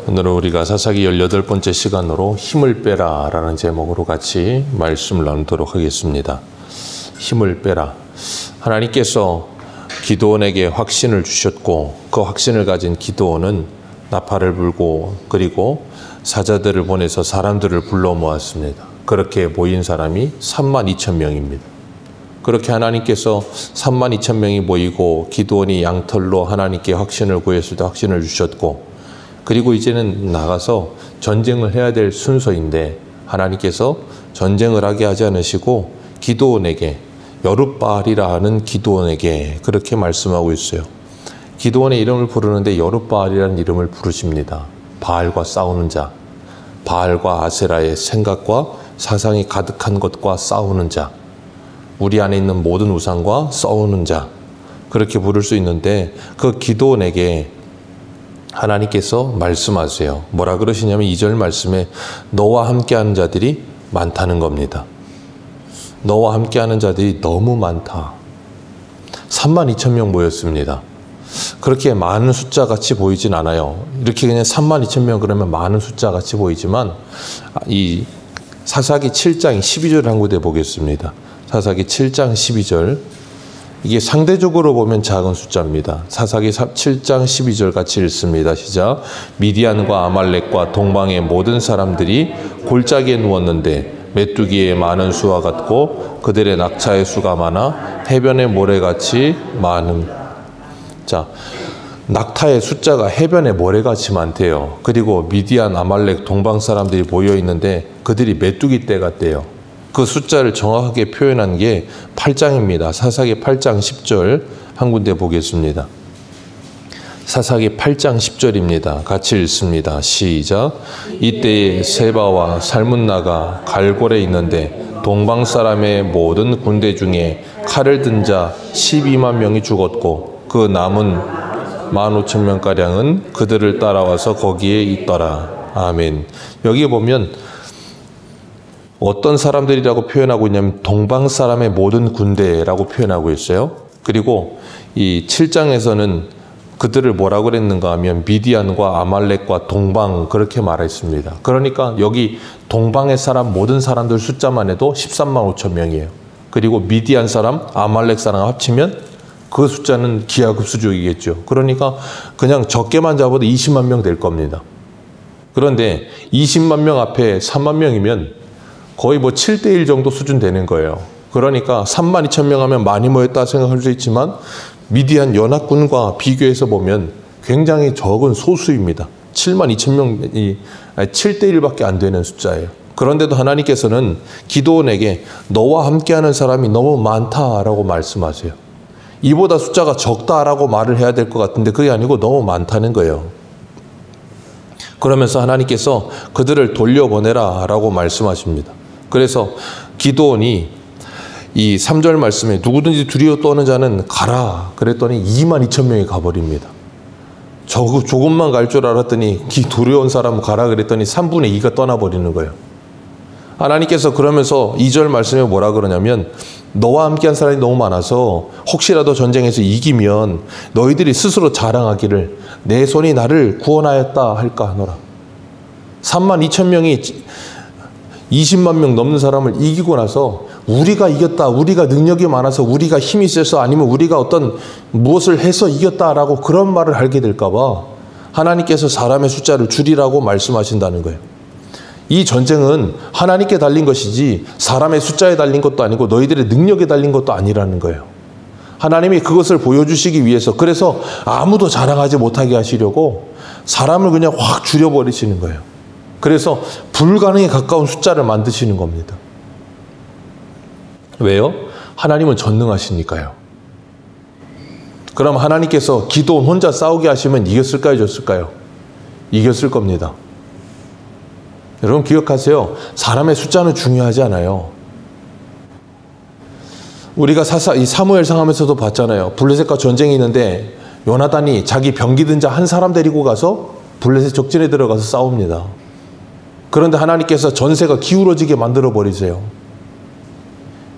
오늘은 우리가 사사기 18번째 시간으로 힘을 빼라 라는 제목으로 같이 말씀을 나누도록 하겠습니다. 힘을 빼라. 하나님께서 기드온에게 확신을 주셨고 그 확신을 가진 기드온은 나팔을 불고 그리고 사자들을 보내서 사람들을 불러 모았습니다. 그렇게 모인 사람이 32,000명입니다. 그렇게 하나님께서 32,000명이 모이고 기드온이 양털로 하나님께 확신을 구했을 때 확신을 주셨고 그리고 이제는 나가서 전쟁을 해야 될 순서인데 하나님께서 전쟁을 하게 하지 않으시고 기드온에게 여룻바알이라 하는 기드온에게 그렇게 말씀하고 있어요. 기드온의 이름을 부르는데 여룻바알이라는 이름을 부르십니다. 바알과 싸우는 자, 바알과 아세라의 생각과 사상이 가득한 것과 싸우는 자, 우리 안에 있는 모든 우상과 싸우는 자, 그렇게 부를 수 있는데 그 기드온에게 하나님께서 말씀하세요. 뭐라 그러시냐면 2절 말씀에 너와 함께하는 자들이 많다는 겁니다. 너와 함께하는 자들이 너무 많다. 32,000명 모였습니다. 그렇게 많은 숫자 같이 보이진 않아요. 이렇게 그냥 32,000명 그러면 많은 숫자 같이 보이지만 이 사사기 7장 12절 한 군데 보겠습니다. 사사기 7장 12절 이게 상대적으로 보면 작은 숫자입니다. 사사기 7장 12절 같이 읽습니다. 시작. 미디안과 아말렉과 동방의 모든 사람들이 골짜기에 누웠는데 메뚜기의 많은 수와 같고 그들의 낙차의 수가 많아 해변의 모래같이 많음. 자, 낙타의 숫자가 해변의 모래같이 많대요. 그리고 미디안, 아말렉, 동방 사람들이 모여 있는데 그들이 메뚜기 떼 같대요. 그 숫자를 정확하게 표현한 게 8장입니다. 사사기 8장 10절 한 군데 보겠습니다. 사사기 8장 10절입니다. 같이 읽습니다. 시작. 이때에 세바와 살문나가 갈골에 있는데 동방 사람의 모든 군대 중에 칼을 든 자 12만 명이 죽었고 그 남은 15,000명가량은 그들을 따라와서 거기에 있더라. 아멘. 여기 보면 어떤 사람들이라고 표현하고 있냐면 동방 사람의 모든 군대라고 표현하고 있어요. 그리고 이 7장에서는 그들을 뭐라고 그랬는가 하면 미디안과 아말렉과 동방 그렇게 말했습니다. 그러니까 여기 동방의 사람 모든 사람들 숫자만 해도 13만 5천 명이에요. 그리고 미디안 사람, 아말렉 사람 합치면 그 숫자는 기하급수적이겠죠. 그러니까 그냥 적게만 잡아도 20만 명 될 겁니다. 그런데 20만 명 앞에 3만 명이면 거의 뭐 7대1 정도 수준 되는 거예요. 그러니까 32,000명 하면 많이 모였다 생각할 수 있지만 미디안 연합군과 비교해서 보면 굉장히 적은 소수입니다. 72,000명이 7대1밖에 안 되는 숫자예요. 그런데도 하나님께서는 기드온에게 너와 함께하는 사람이 너무 많다라고 말씀하세요. 이보다 숫자가 적다라고 말을 해야 될 것 같은데 그게 아니고 너무 많다는 거예요. 그러면서 하나님께서 그들을 돌려보내라 라고 말씀하십니다. 그래서 기드온이 이 3절 말씀에 누구든지 두려워 떠는 자는 가라 그랬더니 22,000명이 가버립니다. 조금만 갈 줄 알았더니 두려운 사람은 가라 그랬더니 3분의 2가 떠나버리는 거예요. 하나님께서 그러면서 2절 말씀에 뭐라 그러냐면 너와 함께한 사람이 너무 많아서 혹시라도 전쟁에서 이기면 너희들이 스스로 자랑하기를 내 손이 나를 구원하였다 할까 하노라. 32,000명이 20만 명 넘는 사람을 이기고 나서 우리가 이겼다, 우리가 능력이 많아서 우리가 힘이 세서 아니면 우리가 어떤 무엇을 해서 이겼다라고 그런 말을 하게 될까 봐 하나님께서 사람의 숫자를 줄이라고 말씀하신다는 거예요. 이 전쟁은 하나님께 달린 것이지 사람의 숫자에 달린 것도 아니고 너희들의 능력에 달린 것도 아니라는 거예요. 하나님이 그것을 보여주시기 위해서 그래서 아무도 자랑하지 못하게 하시려고 사람을 그냥 확 줄여버리시는 거예요. 그래서 불가능에 가까운 숫자를 만드시는 겁니다. 왜요? 하나님은 전능하시니까요. 그럼 하나님께서 기드온 혼자 싸우게 하시면 이겼을까요? 졌을까요? 이겼을 겁니다. 여러분 기억하세요. 사람의 숫자는 중요하지 않아요. 우리가 이 사무엘상 하면서도 봤잖아요. 블레셋과 전쟁이 있는데 요나단이 자기 병기 든 자 한 사람 데리고 가서 블레셋 적진에 들어가서 싸웁니다. 그런데 하나님께서 전세가 기울어지게 만들어 버리세요.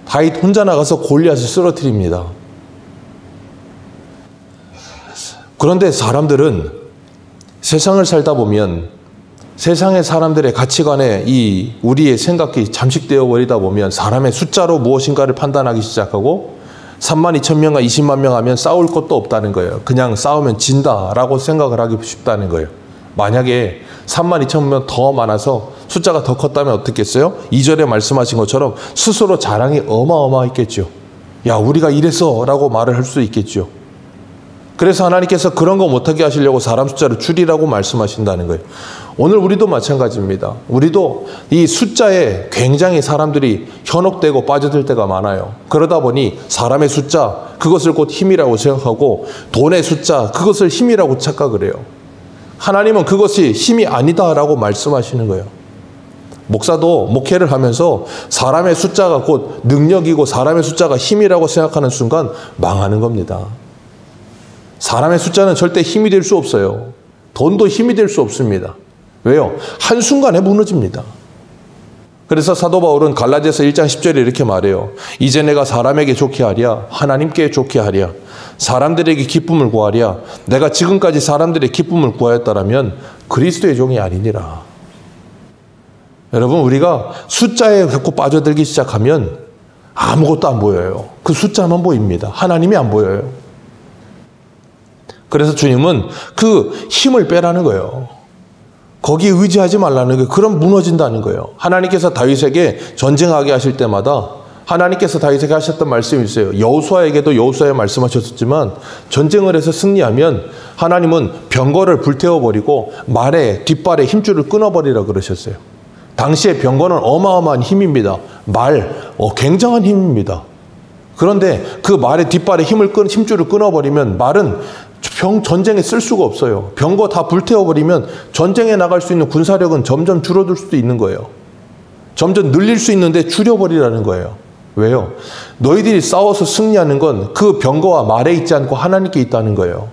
다윗 혼자 나가서 골리앗을 쓰러뜨립니다. 그런데 사람들은 세상을 살다 보면 세상의 사람들의 가치관에 이 우리의 생각이 잠식되어 버리다 보면 사람의 숫자로 무엇인가를 판단하기 시작하고 32,000명과 20만 명 하면 싸울 것도 없다는 거예요. 그냥 싸우면 진다라고 생각을 하기 쉽다는 거예요. 만약에 32,000명 더 많아서 숫자가 더 컸다면 어떻겠어요? 2절에 말씀하신 것처럼 스스로 자랑이 어마어마했겠죠. 야, 우리가 이랬어 라고 말을 할 수 있겠죠. 그래서 하나님께서 그런 거 못하게 하시려고 사람 숫자를 줄이라고 말씀하신다는 거예요. 오늘 우리도 마찬가지입니다. 우리도 이 숫자에 굉장히 사람들이 현혹되고 빠져들 때가 많아요. 그러다 보니 사람의 숫자, 그것을 곧 힘이라고 생각하고 돈의 숫자, 그것을 힘이라고 착각을 해요. 하나님은 그것이 힘이 아니다라고 말씀하시는 거예요. 목사도 목회를 하면서 사람의 숫자가 곧 능력이고 사람의 숫자가 힘이라고 생각하는 순간 망하는 겁니다. 사람의 숫자는 절대 힘이 될 수 없어요. 돈도 힘이 될 수 없습니다. 왜요? 한순간에 무너집니다. 그래서 사도 바울은 갈라디아서 1장 10절에 이렇게 말해요. 이제 내가 사람에게 좋게 하랴 하나님께 좋게 하랴 사람들에게 기쁨을 구하랴 내가 지금까지 사람들의 기쁨을 구하였다라면 그리스도의 종이 아니니라. 여러분, 우리가 숫자에 자꾸 빠져들기 시작하면 아무것도 안 보여요. 그 숫자만 보입니다. 하나님이 안 보여요. 그래서 주님은 그 힘을 빼라는 거예요. 거기에 의지하지 말라는 거예요. 그럼 무너진다는 거예요. 하나님께서 다윗에게 전쟁하게 하실 때마다 하나님께서 다윗에게 하셨던 말씀이 있어요. 여호수아에게도 여호수아에 말씀하셨지만 전쟁을 해서 승리하면 하나님은 병거를 불태워버리고 말의 뒷발의 힘줄을 끊어버리라 그러셨어요. 당시에 병거는 어마어마한 힘입니다. 굉장한 힘입니다. 그런데 그 말의 뒷발의 힘줄을 끊어버리면 말은 전쟁에 쓸 수가 없어요. 병거 다 불태워버리면 전쟁에 나갈 수 있는 군사력은 점점 줄어들 수도 있는 거예요. 점점 늘릴 수 있는데 줄여버리라는 거예요. 왜요? 너희들이 싸워서 승리하는 건 그 병거와 말에 있지 않고 하나님께 있다는 거예요.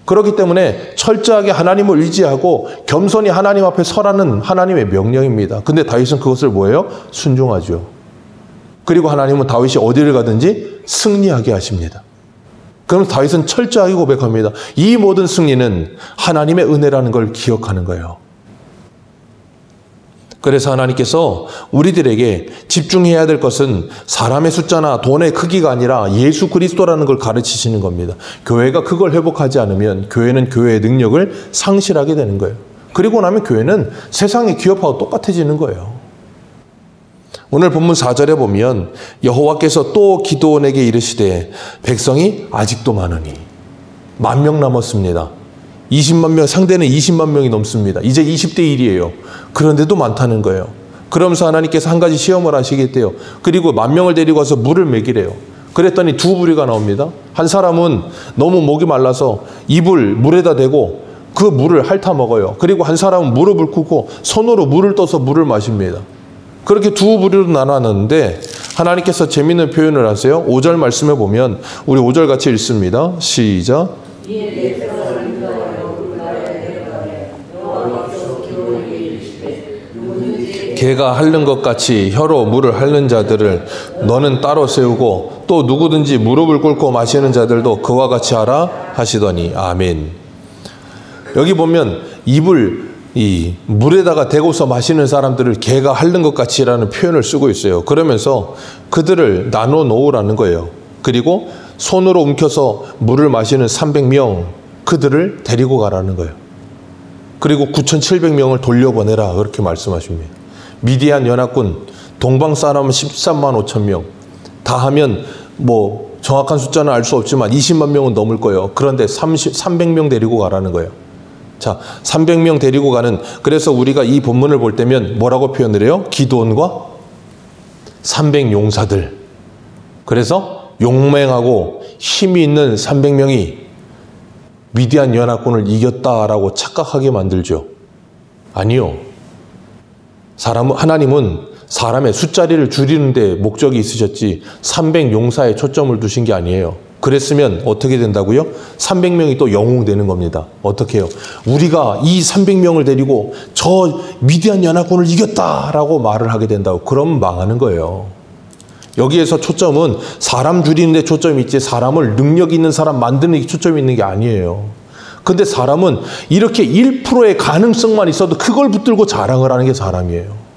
그렇기 때문에 철저하게 하나님을 의지하고 겸손히 하나님 앞에 서라는 하나님의 명령입니다. 근데 다윗은 그것을 뭐예요? 순종하죠. 그리고 하나님은 다윗이 어디를 가든지 승리하게 하십니다. 그럼 다윗은 철저하게 고백합니다. 이 모든 승리는 하나님의 은혜라는 걸 기억하는 거예요. 그래서 하나님께서 우리들에게 집중해야 될 것은 사람의 숫자나 돈의 크기가 아니라 예수 그리스도라는 걸 가르치시는 겁니다. 교회가 그걸 회복하지 않으면 교회는 교회의 능력을 상실하게 되는 거예요. 그리고 나면 교회는 세상의 기업하고 똑같아지는 거예요. 오늘 본문 4절에 보면 여호와께서 또 기드온에게 이르시되 백성이 아직도 많으니 10,000명 남았습니다. 20만 명, 상대는 20만 명이 넘습니다. 이제 20대 1이에요. 그런데도 많다는 거예요. 그러면서 하나님께서 한 가지 시험을 하시겠대요. 그리고 10,000명을 데리고 와서 물을 먹이래요. 그랬더니 두 부류가 나옵니다. 한 사람은 너무 목이 말라서 입을 물에다 대고 그 물을 핥아 먹어요. 그리고 한 사람은 무릎을 꿇고 손으로 물을 떠서 물을 마십니다. 그렇게 두 부류로 나눴는데 하나님께서 재미있는 표현을 하세요. 5절 말씀에 보면 우리 5절 같이 읽습니다. 시작. 개가 핥는 것 같이 혀로 물을 핥는 자들을 너는 따로 세우고 또 누구든지 무릎을 꿇고 마시는 자들도 그와 같이 하라 하시더니 아멘. 여기 보면 입을 이 물에다가 대고서 마시는 사람들을 개가 핥는 것 같이라는 표현을 쓰고 있어요. 그러면서 그들을 나눠 놓으라는 거예요. 그리고 손으로 움켜서 물을 마시는 300명 그들을 데리고 가라는 거예요. 그리고 9,700명을 돌려보내라 그렇게 말씀하십니다. 미디안 연합군 동방 사람은 13만 5천 명 다 하면 뭐 정확한 숫자는 알 수 없지만 20만 명은 넘을 거예요. 그런데 300명 데리고 가라는 거예요. 자, 300명 데리고 가는, 그래서 우리가 이 본문을 볼 때면 뭐라고 표현을 해요? 기드온과 300용사들. 그래서 용맹하고 힘이 있는 300명이 미디안 연합군을 이겼다라고 착각하게 만들죠. 아니요. 하나님은 사람의 숫자리를 줄이는 데 목적이 있으셨지 300용사에 초점을 두신 게 아니에요. 그랬으면 어떻게 된다고요? 300명이 또 영웅되는 겁니다. 어떻게 해요? 우리가 이 300명을 데리고 저 미디안 연합군을 이겼다라고 말을 하게 된다고. 그럼 망하는 거예요. 여기에서 초점은 사람 줄이는 데 초점이 있지 사람을 능력 있는 사람 만드는 데 초점이 있는 게 아니에요. 근데 사람은 이렇게 1%의 가능성만 있어도 그걸 붙들고 자랑을 하는 게 사람이에요.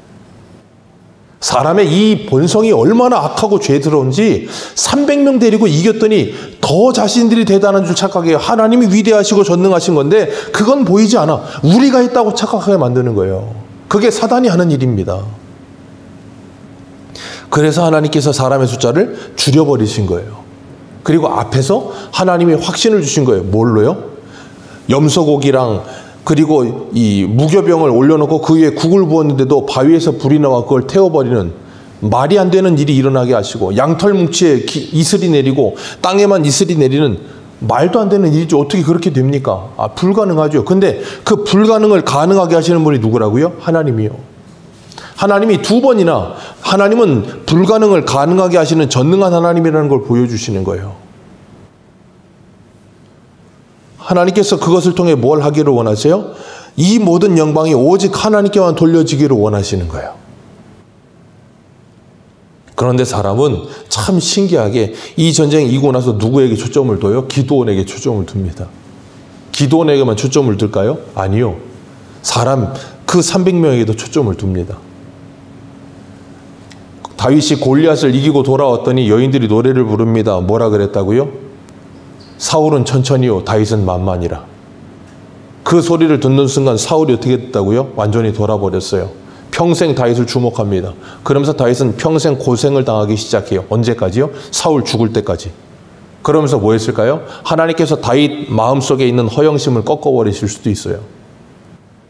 사람의 이 본성이 얼마나 악하고 죄스러운지 300명 데리고 이겼더니 더 자신들이 대단한 줄 착각해요. 하나님이 위대하시고 전능하신 건데 그건 보이지 않아. 우리가 했다고 착각하게 만드는 거예요. 그게 사단이 하는 일입니다. 그래서 하나님께서 사람의 숫자를 줄여버리신 거예요. 그리고 앞에서 하나님이 확신을 주신 거예요. 뭘로요? 염소고기랑 그리고 이 무교병을 올려놓고 그 위에 국을 부었는데도 바위에서 불이 나와 그걸 태워버리는 말이 안 되는 일이 일어나게 하시고 양털 뭉치에 이슬이 내리고 땅에만 이슬이 내리는 말도 안 되는 일이죠. 어떻게 그렇게 됩니까? 불가능하죠. 근데 그 불가능을 가능하게 하시는 분이 누구라고요? 하나님이요. 하나님이 두 번이나 하나님은 불가능을 가능하게 하시는 전능한 하나님이라는 걸 보여주시는 거예요. 하나님께서 그것을 통해 뭘 하기를 원하세요? 이 모든 영광이 오직 하나님께만 돌려지기를 원하시는 거예요. 그런데 사람은 참 신기하게 이 전쟁이 이고 나서 누구에게 초점을 둬요? 기드온에게 초점을 둡니다. 기드온에게만 초점을 둘까요? 아니요. 사람 그 300명에게도 초점을 둡니다. 다윗이 골리앗을 이기고 돌아왔더니 여인들이 노래를 부릅니다. 뭐라 그랬다고요? 사울은 천천히요, 다윗은 만만이라. 그 소리를 듣는 순간 사울이 어떻게 됐다고요? 완전히 돌아버렸어요. 평생 다윗을 주목합니다. 그러면서 다윗은 평생 고생을 당하기 시작해요. 언제까지요? 사울 죽을 때까지. 그러면서 뭐 했을까요? 하나님께서 다윗 마음속에 있는 허영심을 꺾어버리실 수도 있어요.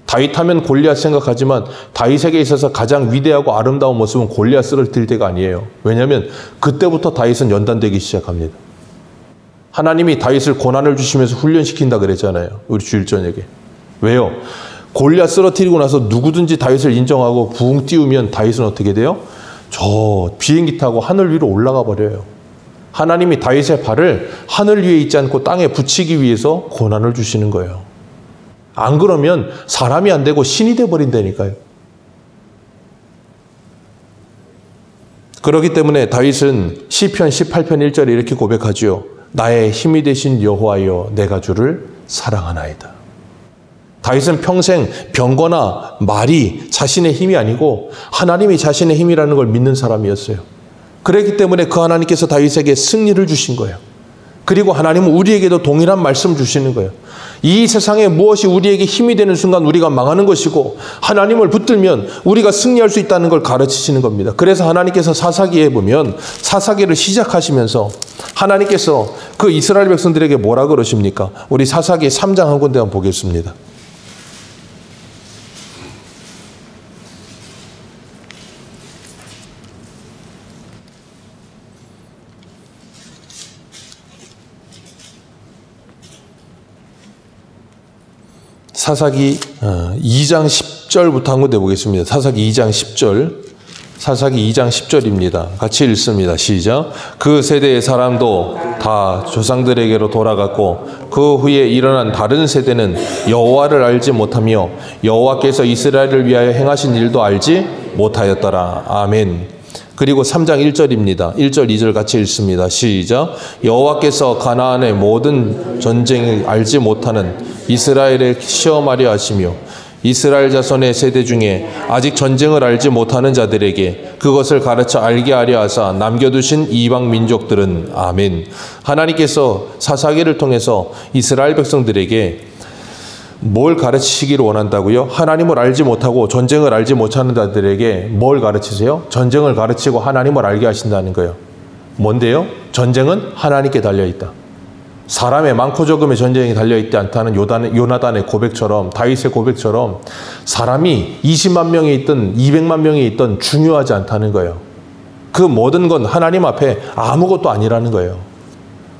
다윗 하면 골리앗 생각하지만 다윗에게 있어서 가장 위대하고 아름다운 모습은 골리앗 쓰러뜨릴 때가 아니에요. 왜냐하면 그때부터 다윗은 연단되기 시작합니다. 하나님이 다윗을 고난을 주시면서 훈련시킨다 그랬잖아요. 우리 주일 저녁에. 왜요? 골리앗 쓰러뜨리고 나서 누구든지 다윗을 인정하고 붕 띄우면 다윗은 어떻게 돼요? 저 비행기 타고 하늘 위로 올라가 버려요. 하나님이 다윗의 발을 하늘 위에 있지 않고 땅에 붙이기 위해서 고난을 주시는 거예요. 안 그러면 사람이 안 되고 신이 돼 버린다니까요. 그렇기 때문에 다윗은 시편 18편 1절에 이렇게 고백하지요. 나의 힘이 되신 여호와여, 내가 주를 사랑하나이다. 다윗은 평생 병거나 말이 자신의 힘이 아니고 하나님이 자신의 힘이라는 걸 믿는 사람이었어요. 그렇기 때문에 그 하나님께서 다윗에게 승리를 주신 거예요. 그리고 하나님은 우리에게도 동일한 말씀을 주시는 거예요. 이 세상에 무엇이 우리에게 힘이 되는 순간 우리가 망하는 것이고 하나님을 붙들면 우리가 승리할 수 있다는 걸 가르치시는 겁니다. 그래서 하나님께서 사사기에 보면 사사기를 시작하시면서 하나님께서 그 이스라엘 백성들에게 뭐라 그러십니까? 우리 사사기 3장 한 군데 한번 보겠습니다. 사사기 2장 10절부터 한 군데 보겠습니다. 사사기 2장 10절. 사사기 2장 10절입니다. 같이 읽습니다. 시작. 그 세대의 사람도 다 조상들에게로 돌아갔고 그 후에 일어난 다른 세대는 여호와를 알지 못하며 여호와께서 이스라엘을 위하여 행하신 일도 알지 못하였더라. 아멘. 그리고 3장 1절입니다. 1절 2절 같이 읽습니다. 시작. 여호와께서 가나안의 모든 전쟁을 알지 못하는 이스라엘을 시험하려 하시며 이스라엘 자손의 세대 중에 아직 전쟁을 알지 못하는 자들에게 그것을 가르쳐 알게 하려 하사 남겨두신 이방 민족들은 아멘. 하나님께서 사사기를 통해서 이스라엘 백성들에게 뭘 가르치시기를 원한다고요? 하나님을 알지 못하고 전쟁을 알지 못하는 자들에게 뭘 가르치세요? 전쟁을 가르치고 하나님을 알게 하신다는 거예요. 뭔데요? 전쟁은 하나님께 달려있다. 사람의 많고 적음의 전쟁이 달려있지 않다는 요나단의 고백처럼, 다윗의 고백처럼 사람이 20만 명이 있든 200만 명이 있든 중요하지 않다는 거예요. 그 모든 건 하나님 앞에 아무것도 아니라는 거예요.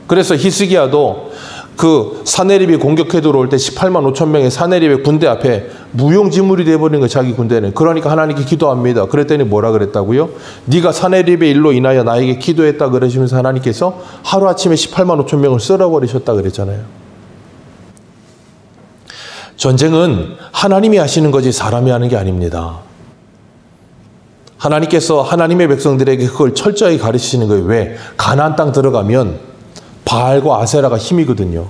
그래서 히스기야도 그 사네립이 공격해 들어올 때 18만 5천 명의 사네립의 군대 앞에 무용지물이 되어버린 거예요. 자기 군대는. 그러니까 하나님께 기도합니다. 그랬더니 뭐라 그랬다고요? 네가 사네립의 일로 인하여 나에게 기도했다 그러시면서 하나님께서 하루아침에 18만 5천 명을 쓸어버리셨다 그랬잖아요. 전쟁은 하나님이 하시는 거지 사람이 하는 게 아닙니다. 하나님께서 하나님의 백성들에게 그걸 철저히 가르치시는 거예요. 왜? 가나안 땅 들어가면 바알과 아세라가 힘이거든요.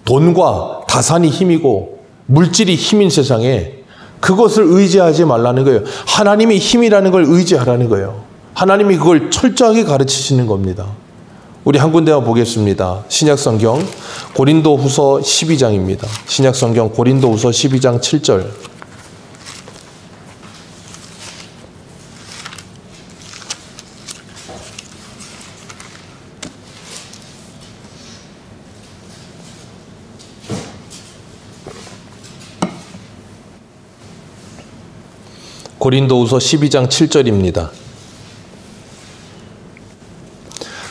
돈과 다산이 힘이고 물질이 힘인 세상에 그것을 의지하지 말라는 거예요. 하나님이 힘이라는 걸 의지하라는 거예요. 하나님이 그걸 철저하게 가르치시는 겁니다. 우리 한 군데만 보겠습니다. 신약성경 고린도후서 12장입니다. 신약성경 고린도후서 12장 7절. 고린도후서 12장 7절입니다.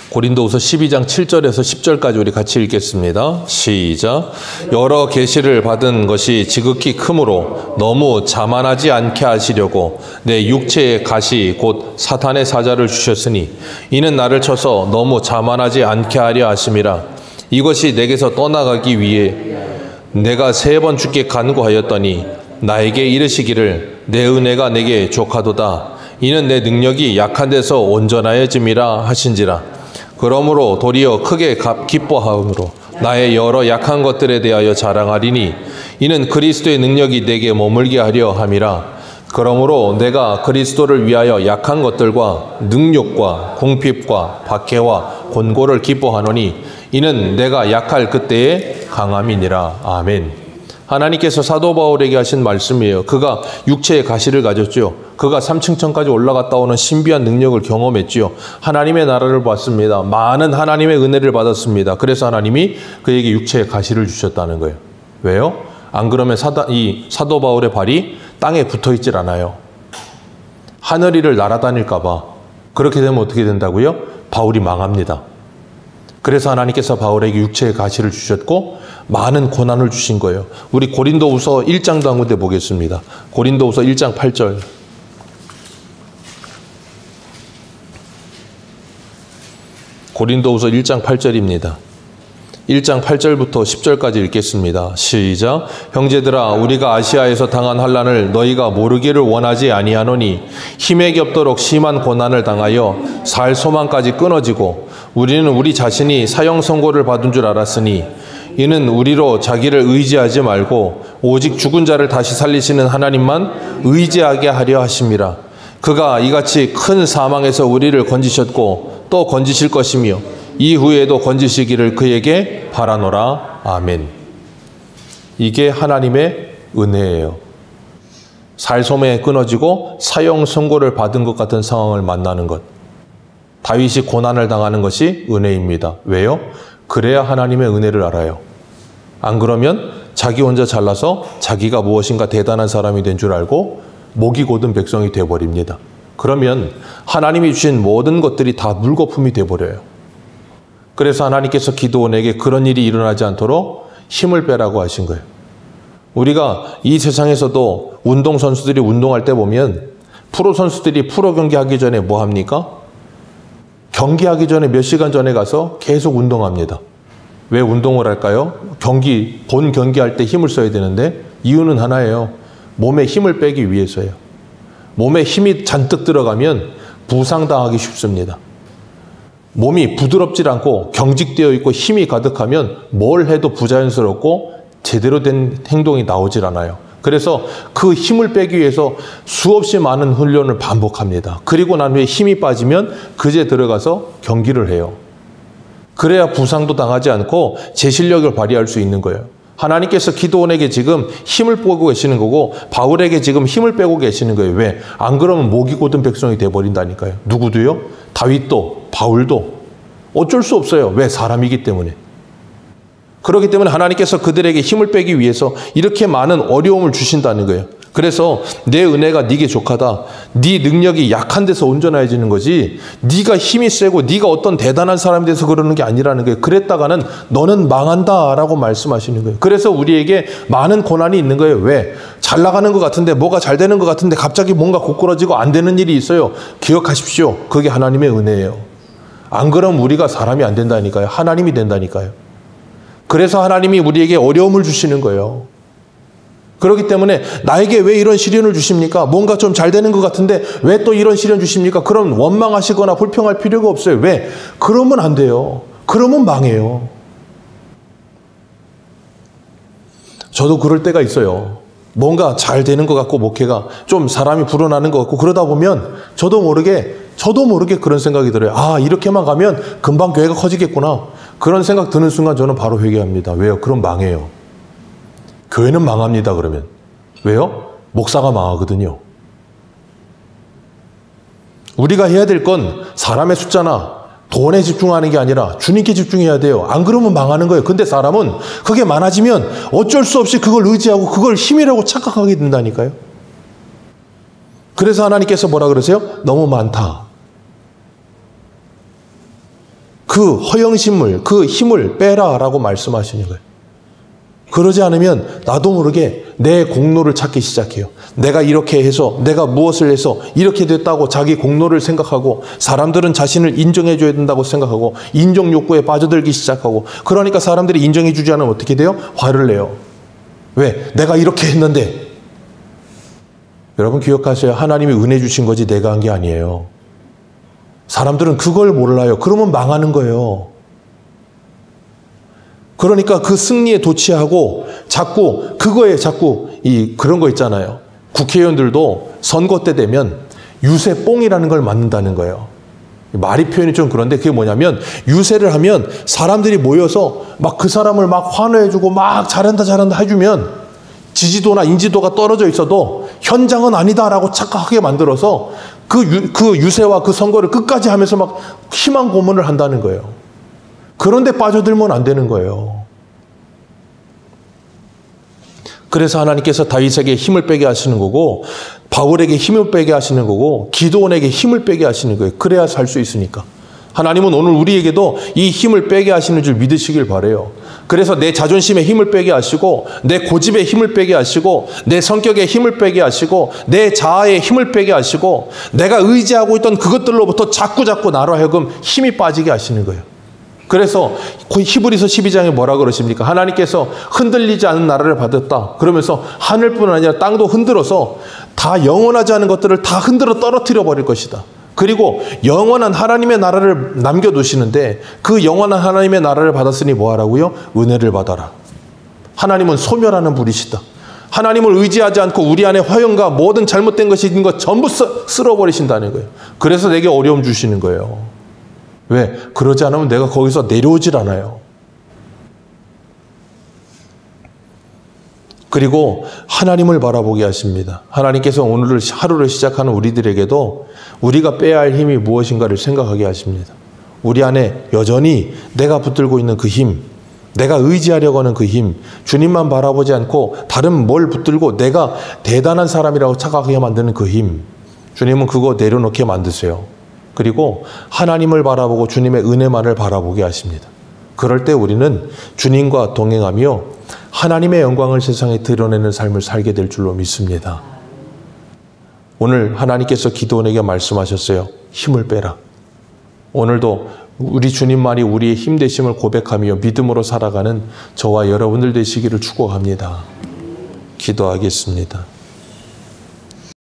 고린도후서 12장 7절에서 10절까지 우리 같이 읽겠습니다. 시작. 여러 계시를 받은 것이 지극히 크므로 너무 자만하지 않게 하시려고 내 육체의 가시 곧 사탄의 사자를 주셨으니 이는 나를 쳐서 너무 자만하지 않게 하려 하심이라. 이것이 내게서 떠나가기 위해 내가 3번 주께 간구하였더니 나에게 이르시기를 내 은혜가 내게 족하도다. 이는 내 능력이 약한 데서 온전하여짐이라 하신지라. 그러므로 도리어 크게 기뻐하므로 나의 여러 약한 것들에 대하여 자랑하리니 이는 그리스도의 능력이 내게 머물게 하려 함이라. 그러므로 내가 그리스도를 위하여 약한 것들과 능욕과 궁핍과 박해와 곤고를 기뻐하노니 이는 내가 약할 그때의 강함이니라. 아멘. 하나님께서 사도 바울에게 하신 말씀이에요. 그가 육체의 가시를 가졌죠. 그가 3층천까지 올라갔다 오는 신비한 능력을 경험했지요. 하나님의 나라를 봤습니다. 많은 하나님의 은혜를 받았습니다. 그래서 하나님이 그에게 육체의 가시를 주셨다는 거예요. 왜요? 안 그러면 이 사도 바울의 발이 땅에 붙어 있질 않아요. 하늘 위를 날아다닐까 봐. 그렇게 되면 어떻게 된다고요? 바울이 망합니다. 그래서 하나님께서 바울에게 육체의 가시를 주셨고 많은 고난을 주신 거예요. 우리 고린도후서 1장도 한 군데 보겠습니다. 고린도후서 1장 8절. 고린도후서 1장 8절입니다. 1장 8절부터 10절까지 읽겠습니다. 시작. 형제들아 우리가 아시아에서 당한 환난을 너희가 모르기를 원하지 아니하노니 힘에 겹도록 심한 고난을 당하여 살 소망까지 끊어지고 우리는 우리 자신이 사형 선고를 받은 줄 알았으니 이는 우리로 자기를 의지하지 말고 오직 죽은 자를 다시 살리시는 하나님만 의지하게 하려 하심이라. 그가 이같이 큰 사망에서 우리를 건지셨고 또 건지실 것이며 이후에도 건지시기를 그에게 바라노라. 아멘. 이게 하나님의 은혜예요. 살소매에 끊어지고 사형 선고를 받은 것 같은 상황을 만나는 것. 다윗이 고난을 당하는 것이 은혜입니다. 왜요? 그래야 하나님의 은혜를 알아요. 안 그러면 자기 혼자 잘나서 자기가 무엇인가 대단한 사람이 된 줄 알고 목이 곧은 백성이 되어버립니다. 그러면 하나님이 주신 모든 것들이 다 물거품이 되어버려요. 그래서 하나님께서 기드온에게 그런 일이 일어나지 않도록 힘을 빼라고 하신 거예요. 우리가 이 세상에서도 운동선수들이 운동할 때 보면 프로 선수들이 프로 경기하기 전에 뭐 합니까? 경기하기 전에 몇 시간 전에 가서 계속 운동합니다. 왜 운동을 할까요? 본 경기할 때 힘을 써야 되는데 이유는 하나예요. 몸에 힘을 빼기 위해서예요. 몸에 힘이 잔뜩 들어가면 부상당하기 쉽습니다. 몸이 부드럽지 않고 경직되어 있고 힘이 가득하면 뭘 해도 부자연스럽고 제대로 된 행동이 나오질 않아요. 그래서 그 힘을 빼기 위해서 수없이 많은 훈련을 반복합니다. 그리고 난 후에 힘이 빠지면 그제 들어가서 경기를 해요. 그래야 부상도 당하지 않고 제 실력을 발휘할 수 있는 거예요. 하나님께서 기드온에게 지금 힘을 빼고 계시는 거고 바울에게 지금 힘을 빼고 계시는 거예요. 왜? 안 그러면 목이 곧은 백성이 돼버린다니까요. 누구도요? 다윗도 바울도 어쩔 수 없어요. 왜? 사람이기 때문에. 그렇기 때문에 하나님께서 그들에게 힘을 빼기 위해서 이렇게 많은 어려움을 주신다는 거예요. 그래서 내 은혜가 네게 족하다. 네 능력이 약한 데서 온전해지는 거지. 네가 힘이 세고 네가 어떤 대단한 사람이 돼서 그러는 게 아니라는 거예요. 그랬다가는 너는 망한다라고 말씀하시는 거예요. 그래서 우리에게 많은 고난이 있는 거예요. 왜? 잘 나가는 것 같은데 뭐가 잘 되는 것 같은데 갑자기 뭔가 고꾸라지고 안 되는 일이 있어요. 기억하십시오. 그게 하나님의 은혜예요. 안 그러면 우리가 사람이 안 된다니까요. 하나님이 된다니까요. 그래서 하나님이 우리에게 어려움을 주시는 거예요. 그렇기 때문에 나에게 왜 이런 시련을 주십니까? 뭔가 좀 잘 되는 것 같은데 왜 또 이런 시련 주십니까? 그럼 원망하시거나 불평할 필요가 없어요. 왜? 그러면 안 돼요. 그러면 망해요. 저도 그럴 때가 있어요. 뭔가 잘 되는 것 같고 목회가 좀 사람이 불어나는 것 같고 그러다 보면 저도 모르게 그런 생각이 들어요. 아, 이렇게만 가면 금방 교회가 커지겠구나. 그런 생각 드는 순간 저는 바로 회개합니다. 왜요? 그럼 망해요. 교회는 망합니다. 그러면. 왜요? 목사가 망하거든요. 우리가 해야 될 건 사람의 숫자나 돈에 집중하는 게 아니라 주님께 집중해야 돼요. 안 그러면 망하는 거예요. 근데 사람은 그게 많아지면 어쩔 수 없이 그걸 의지하고 그걸 힘이라고 착각하게 된다니까요. 그래서 하나님께서 뭐라 그러세요? 너무 많다. 그 허영심을, 그 힘을 빼라라고 말씀하시는 거예요. 그러지 않으면 나도 모르게 내 공로를 찾기 시작해요. 내가 이렇게 해서, 내가 무엇을 해서 이렇게 됐다고 자기 공로를 생각하고, 사람들은 자신을 인정해줘야 된다고 생각하고, 인정 욕구에 빠져들기 시작하고, 그러니까 사람들이 인정해주지 않으면 어떻게 돼요? 화를 내요. 왜? 내가 이렇게 했는데. 여러분 기억하세요. 하나님이 은혜 주신 거지 내가 한 게 아니에요. 사람들은 그걸 몰라요. 그러면 망하는 거예요. 그러니까 그 승리에 도취하고 자꾸 그런 거 있잖아요. 국회의원들도 선거 때 되면 유세뽕이라는 걸 맞는다는 거예요. 말이 표현이 좀 그런데 그게 뭐냐면 유세를 하면 사람들이 모여서 막 그 사람을 막 환호해주고 막 잘한다 해주면 지지도나 인지도가 떨어져 있어도 현장은 아니다라고 착각하게 만들어서 그 유세와 그 선거를 끝까지 하면서 막 희망 고문을 한다는 거예요. 그런데 빠져들면 안 되는 거예요. 그래서 하나님께서 다윗에게 힘을 빼게 하시는 거고, 바울에게 힘을 빼게 하시는 거고, 기드온에게 힘을 빼게 하시는 거예요. 그래야 살 수 있으니까. 하나님은 오늘 우리에게도 이 힘을 빼게 하시는 줄 믿으시길 바라요. 그래서 내 자존심에 힘을 빼게 하시고, 내 고집에 힘을 빼게 하시고, 내 성격에 힘을 빼게 하시고, 내 자아에 힘을 빼게 하시고, 내가 의지하고 있던 그것들로부터 자꾸 나로 하여금 힘이 빠지게 하시는 거예요. 그래서 히브리서 12장에 뭐라 그러십니까? 하나님께서 흔들리지 않은 나라를 받았다. 그러면서 하늘뿐 아니라 땅도 흔들어서 다 영원하지 않은 것들을 다 흔들어 떨어뜨려 버릴 것이다. 그리고 영원한 하나님의 나라를 남겨두시는데 그 영원한 하나님의 나라를 받았으니 뭐하라고요? 은혜를 받아라. 하나님은 소멸하는 분이시다. 하나님을 의지하지 않고 우리 안에 화형과 모든 잘못된 것이 있는 것 전부 쓸어버리신다는 거예요. 그래서 내게 어려움 주시는 거예요. 왜? 그러지 않으면 내가 거기서 내려오질 않아요. 그리고 하나님을 바라보게 하십니다. 하나님께서 오늘 하루를 시작하는 우리들에게도 우리가 빼야 할 힘이 무엇인가를 생각하게 하십니다. 우리 안에 여전히 내가 붙들고 있는 그 힘, 내가 의지하려고 하는 그 힘, 주님만 바라보지 않고 다른 뭘 붙들고 내가 대단한 사람이라고 착각하게 만드는 그 힘, 주님은 그거 내려놓게 만드세요. 그리고 하나님을 바라보고 주님의 은혜만을 바라보게 하십니다. 그럴 때 우리는 주님과 동행하며 하나님의 영광을 세상에 드러내는 삶을 살게 될 줄로 믿습니다. 오늘 하나님께서 기드온에게 말씀하셨어요. 힘을 빼라. 오늘도 우리 주님만이 우리의 힘 되심을 고백하며 믿음으로 살아가는 저와 여러분들 되시기를 축복합니다. 기도하겠습니다.